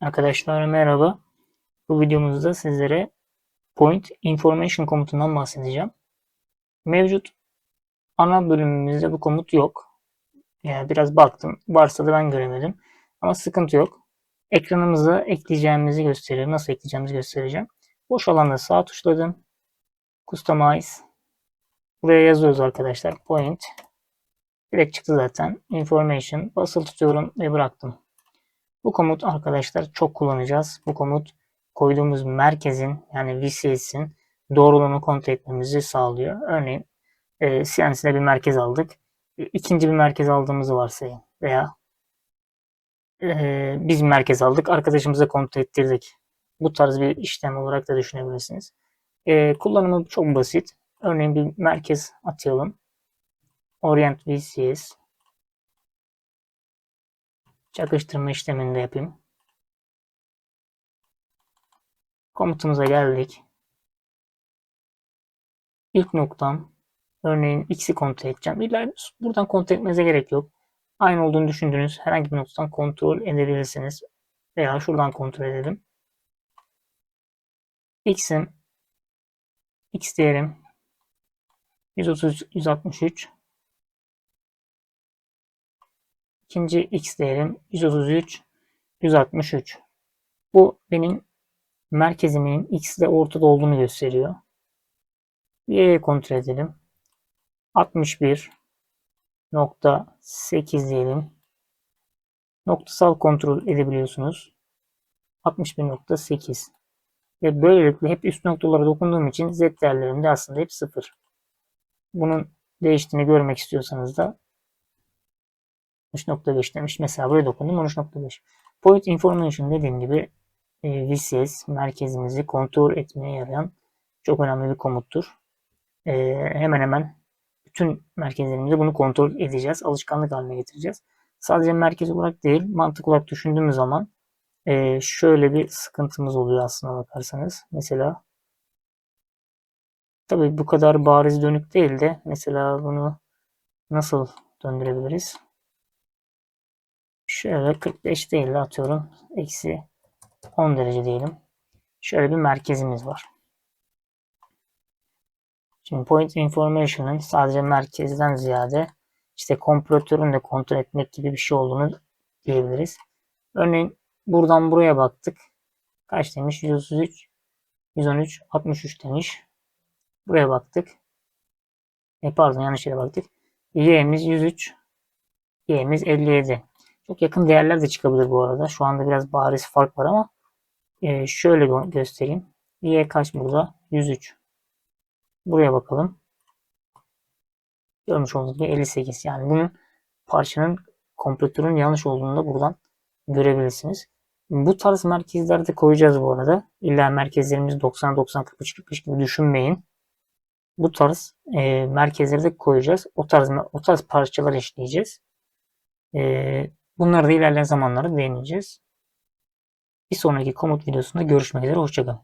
Arkadaşlar merhaba. Bu videomuzda sizlere point information komutundan bahsedeceğim. Mevcut ana bölümümüzde bu komut yok. Yani biraz baktım. Varsa da ben göremedim. Ama sıkıntı yok. Ekranımıza ekleyeceğimizi gösteriyor. Nasıl ekleyeceğimizi göstereceğim. Boş alanda sağ tuşladım. Customize. Buraya yazıyoruz arkadaşlar. Point. Direkt çıktı zaten. Information. Basılı tutuyorum ve bıraktım. Bu komut arkadaşlar çok kullanacağız. Bu komut koyduğumuz merkezin yani VCS'in doğruluğunu kontrol etmemizi sağlıyor. Örneğin CNC'de bir merkez aldık. İkinci bir merkez aldığımızı varsayın. Veya biz merkez aldık. Arkadaşımıza kontrol ettirdik. Bu tarz bir işlem olarak da düşünebilirsiniz. Kullanımı çok basit. Örneğin bir merkez atayalım. Orient VCS. Çakıştırma işlemini de yapayım. Komutumuza geldik. İlk noktam örneğin x'i kontrol edeceğim. İlla buradan kontrol etmenize gerek yok. Aynı olduğunu düşündüğünüz herhangi bir noktadan kontrol edebilirsiniz. Veya şuradan kontrol edelim. X'im x değerim 130 163. İkinci x değerim 133 163. Bu benim merkezimin x'de ortada olduğunu gösteriyor. Y'ye kontrol edelim. 61.8 diyelim. Noktasal kontrol edebiliyorsunuz. 61.8 ve böylelikle hep üst noktalara dokunduğum için z değerlerim de aslında hep 0. Bunun değiştiğini görmek istiyorsanız da 13.5 demiş. Mesela buraya dokundum 13.5. Point information dediğim gibi VCS merkezimizi kontrol etmeye yarayan çok önemli bir komuttur. Hemen hemen bütün merkezlerimizde bunu kontrol edeceğiz. Alışkanlık haline getireceğiz. Sadece merkez olarak değil, mantık olarak düşündüğümüz zaman şöyle bir sıkıntımız oluyor aslına bakarsanız. Mesela tabii bu kadar bariz dönük değil de mesela bunu nasıl döndürebiliriz? Şöyle 45 değil de atıyorum eksi 10 derece diyelim. Şöyle bir merkezimiz var. Şimdi point information'ın sadece merkezden ziyade işte kompresörün de kontrol etmek gibi bir şey olduğunu diyebiliriz. Örneğin buradan buraya baktık. Kaç demiş? 133, 113, 63 demiş. Buraya baktık. Pardon yanlış yere baktık. Y'miz 103, Y'miz 57. Çok yakın değerler de çıkabilir bu arada. Şu anda biraz bariz fark var ama şöyle göstereyim. Y kaç burada? 103. Buraya bakalım. Görmüş olduğunuz gibi 58. Yani bunun parçanın kompresörün yanlış olduğunu da buradan görebilirsiniz. Bu tarz merkezlerde koyacağız bu arada. İlla merkezlerimiz 90, 90, 43, 45 gibi düşünmeyin. Bu tarz merkezleri de koyacağız. O tarz parçalar işleyeceğiz. Bunları da ilerleyen zamanlarda değineceğiz. Bir sonraki komut videosunda görüşmek üzere. Hoşçakalın.